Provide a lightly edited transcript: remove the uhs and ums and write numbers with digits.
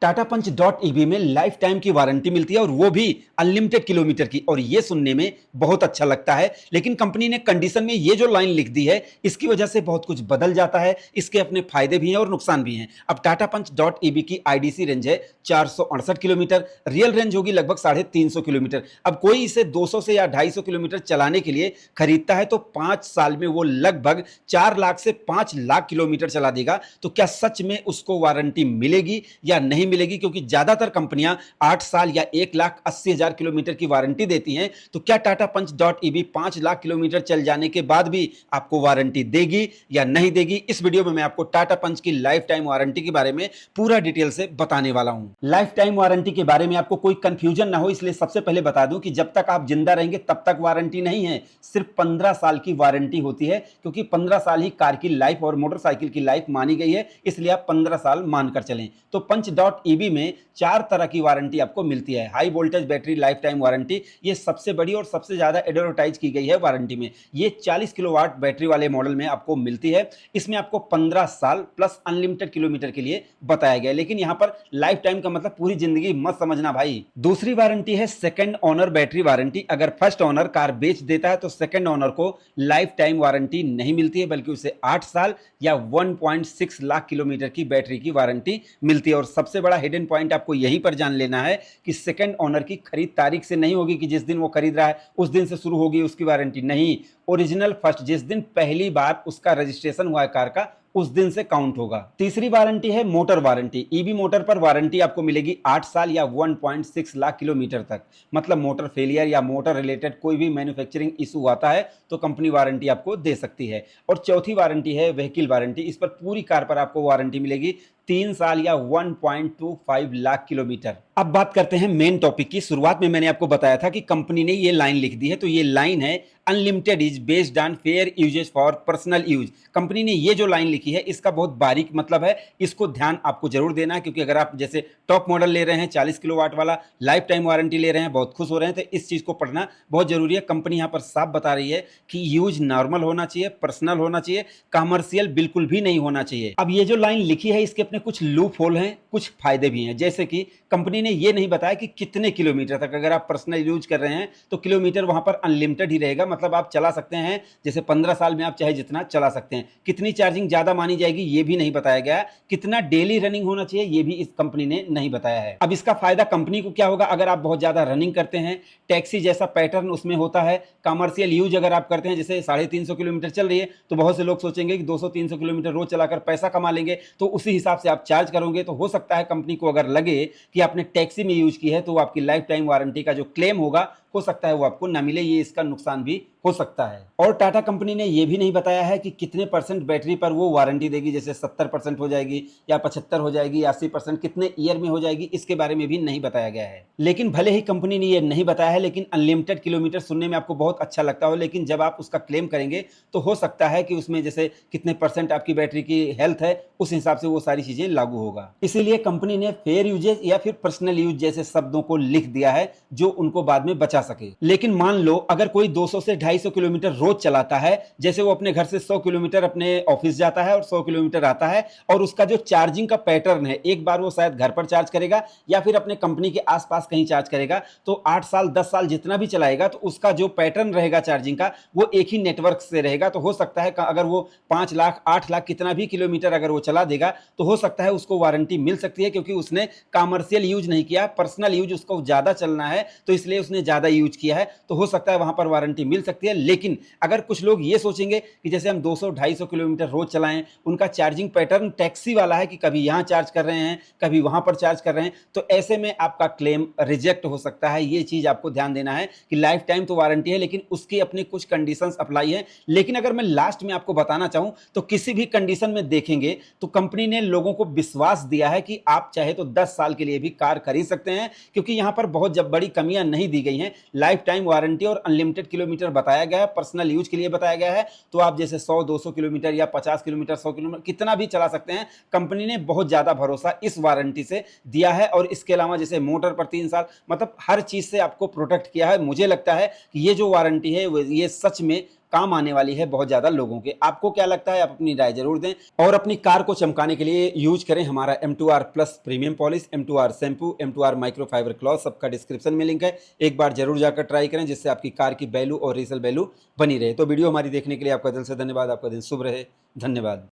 टाटा पंच dot EV में life time की warranty मिलती है और वो भी अनलिमिटेड किलोमीटर की। और ये सुनने में बहुत अच्छा लगता है, लेकिन कंपनी ने कंडीशन में ये जो लाइन लिख दी है इसकी वजह से बहुत कुछ बदल जाता है। इसके अपने फायदे भी हैं और नुकसान भी हैं। अब टाटा पंच डॉट ईवी की आईडीसी रेंज है 468 किलोमीटर, रियल रेंज होगी लगभग 350 किलोमीटर। अब कोई इसे 200 से या 250 किलोमीटर चलाने के लिए खरीदता है तो 5 साल में वो लगभग 4 लाख से 5 लाख किलोमीटर चला देगा। तो क्या सच में उसको वारंटी मिलेगी या नहीं मिलेगी? क्योंकि ज्यादातर कंपनियां 8 साल या 1,80,000 किलोमीटर की वारंटी देती हैं। तो क्या टाटा पंच डॉट ईवी 5 लाख किलोमीटर चल जाने के बाद भी आपको वारंटी देगी या नहीं देगी? इस वीडियो में मैं आपको टाटा पंच की लाइफ टाइम वारंटी के बारे में पूरा डिटेल से बताने वाला हूं। लाइफ टाइम वारंटी के बारे में आपको कोई कंफ्यूजन ना हो, इसलिए सबसे पहले बता दूं कि जब तक आप जिंदा रहेंगे तब तक वारंटी नहीं है, सिर्फ 15 साल की वारंटी होती है। क्योंकि 15 साल ही कार की लाइफ और मोटरसाइकिल की लाइफ मानी गई है, इसलिए आप 15 साल मानकर चलें। तो पंच डॉट ईवी में 4 तरह की वारंटी आपको मिलती है। High voltage battery life time warranty, ये सबसे बड़ी और सबसे ज्यादा एडवर्टाइज की गई है वारंटी में। ये 40 किलोवाट बैटरी वाले मॉडल में आपको मिलती है। इसमें आपको 15 साल प्लस अनलिमिटेड किलोमीटर के लिए बताया गया है, लेकिन यहां पर लाइफ टाइम का मतलब पूरी जिंदगी मत समझना भाई। दूसरी वारंटी है सेकंड ओनर बैटरी वारंटी। अगर फर्स्ट ओनर कार बेच देता है तो सेकंड ओनर को लाइफ टाइम वारंटी नहीं मिलती है, बल्कि उसे 8 साल या 1.6 लाख किलोमीटर की बैटरी की वारंटी मिलती है। और सबसे बड़ा हिडन पॉइंट आपको यहीं पर जान लेना है कि सेकंड ओनर की खरीद तारीख से नहीं होगी कि जिस दिन वो खरीद रहा है उस दिन से शुरू होगी उसकी वारंटी। नहीं, ओरिजिनल फर्स्ट जिस दिन पहली बार उसका रजिस्ट्रेशन हुआ है कार का उस दिन से काउंट होगा। तीसरी वारंटी है मोटर वारंटी। ईवी मोटर पर वारंटी आपको मिलेगी 8 साल या 1.6 लाख किलोमीटर तक। मतलब मोटर फेलियर या मोटर रिलेटेड कोई भी मैन्युफैक्चरिंग इशू आता है तो कंपनी वारंटी आपको दे सकती है। और चौथी वारंटी है व्हीकल वारंटी। इस पर पूरी कार पर आपको वारंटी मिलेगी 3 साल या 1.25 लाख किलोमीटर। अब बात करते हैं मेन टॉपिक की। शुरुआत में मैंने आपको बताया था कि कंपनी ने ये लाइन लिख दी है, तो ये लाइन है unlimited is based on fair usage for personal use. Company ने ये जो लाइन लिखी है इसका बहुत बारीक मतलब है, इसको ध्यान आपको जरूर देना है। क्योंकि अगर आप जैसे टॉप मॉडल ले रहे हैं 40 किलोवाट वाला, लाइफ टाइम वारंटी ले रहे हैं, बहुत खुश हो रहे हैं, तो इस चीज को पढ़ना बहुत जरूरी है। कंपनी यहाँ पर साफ बता रही है कि यूज नॉर्मल होना चाहिए, पर्सनल होना चाहिए, कमर्शियल बिल्कुल भी नहीं होना चाहिए। अब ये जो लाइन लिखी है इसके अपने कुछ लूप होल हैं, कुछ फायदे भी हैं। जैसे कि कंपनी ने ये नहीं बताया कि कितने किलोमीटर तक। अगर आप पर्सनल यूज कर रहे हैं तो किलोमीटर वहां पर अनलिमिटेड ही रहेगा, मतलब आप चला सकते हैं। जैसे 15 साल में आप चाहे जितना चला सकते हैं। कितनी चार्जिंग ज्यादा मानी जाएगी ये भी नहीं बताया गया। कितना डेली रनिंग होना चाहिए ये भी इस कंपनी ने नहीं बताया है। अब इसका फायदा कंपनी को क्या होगा? अगर आप बहुत ज्यादा रनिंग करते हैं, टैक्सी जैसा पैटर्न उसमें होता है, कमर्शियल यूज अगर आप करते हैं, जैसे 350 किलोमीटर चल रही है तो बहुत से लोग सोचेंगे कि 200-300 किलोमीटर रोज चलाकर पैसा कमा लेंगे, तो उसी हिसाब से आप चार्ज करोगे। तो हो सकता है कंपनी को अगर लगे कि आपने टैक्सी में यूज की है तो आपकी लाइफ टाइम वारंटी का जो क्लेम होगा हो सकता है वो आपको ना मिले। ये इसका नुकसान भी हो सकता है। और टाटा कंपनी ने यह भी नहीं बताया है कि कितने परसेंट बैटरी पर वो वारंटी देगी, जैसे 70% हो जाएगी या 75 हो जाएगी या 80%, कितने ईयर में हो जाएगी, इसके बारे में भी नहीं बताया गया है। लेकिन भले ही कंपनी ने यह नहीं बताया है, लेकिन अनलिमिटेड किलोमीटर सुनने में आपको बहुत अच्छा लगता हो, लेकिन जब आप उसका क्लेम करेंगे तो हो सकता है कि उसमें जैसे कितने परसेंट आपकी बैटरी की हेल्थ है उस हिसाब से वो सारी चीजें लागू होगा। इसीलिए कंपनी ने फेयर यूजेज या फिर पर्सनल यूज जैसे शब्दों को लिख दिया है जो उनको बाद में बचा सके। लेकिन मान लो अगर कोई 200 से 250 किलोमीटर रोज चलाता है, जैसे वो अपने घर से 100 किलोमीटर अपने ऑफिस जाता है और 100 किलोमीटर आता है, और उसका जो चार्जिंग का पैटर्न है, एक बार वो शायद घर पर चार्ज करेगा या फिर अपने कंपनी के आसपास कहीं चार्ज करेगा, तो 8 साल 10 साल जितना भी चलाएगा तो उसका जो पैटर्न रहेगा चार्जिंग का वो एक ही नेटवर्क से रहेगा। तो हो सकता है अगर वो 5 लाख 8 लाख कितना भी किलोमीटर अगर वो चला देगा तो हो सकता है उसको वारंटी मिल सकती है, क्योंकि उसने कमर्शियल यूज नहीं किया, पर्सनल यूज उसको ज्यादा चलना है तो इसलिए उसने ज्यादा यूज किया है, तो हो सकता है वहां पर वारंटी मिल सकती है। लेकिन अगर कुछ लोग ये सोचेंगे कि जैसे हम 200-250 किलोमीटर रोज चलाएं, उनका चार्जिंग पैटर्न टैक्सी वाला है कि कभी यहां चार्ज कर रहे हैं कभी वहां पर चार्ज कर रहे हैं, तो ऐसे में आपका क्लेम रिजेक्ट हो सकता है। ये चीज आपको ध्यान देना है कि लाइफ टाइम तो वारंटी है लेकिन उसके अपने कुछ कंडीशंस अप्लाई है। लेकिन अगर मैं लास्ट में आपको बताना चाहूं तो किसी भी कंडीशन में देखेंगे तो कंपनी ने लोगों को विश्वास दिया है कि आप चाहे तो 10 साल के लिए भी कार खरीद सकते हैं, क्योंकि यहां पर बहुत जब बड़ी कमियां नहीं दी गई हैं। लाइफ टाइम वारंटी और अनलिमिटेड किलोमीटर बताया गया है, पर्सनल यूज के लिए बताया गया है, तो आप जैसे 100-200 किलोमीटर या 50 किलोमीटर 100 किलोमीटर कितना भी चला सकते हैं। कंपनी ने बहुत ज्यादा भरोसा इस वारंटी से दिया है। और इसके अलावा जैसे मोटर पर 3 साल, मतलब हर चीज से आपको प्रोटेक्ट किया है। मुझे लगता है कि ये जो वारंटी है ये सच में काम आने वाली है बहुत ज़्यादा लोगों के। आपको क्या लगता है? आप अपनी राय ज़रूर दें और अपनी कार को चमकाने के लिए यूज़ करें हमारा M2R plus premium polish, M2R shampoo, M2R microfibre cloth, सबका डिस्क्रिप्शन में लिंक है। एक बार ज़रूर जाकर ट्राई करें जिससे आपकी कार की वैल्यू और रीसेल वैल्यू बनी रहे। तो वीडियो हमारी देखने के लिए आपका दिल से धन्यवाद। आपका दिन शुभ रहे। धन्यवाद।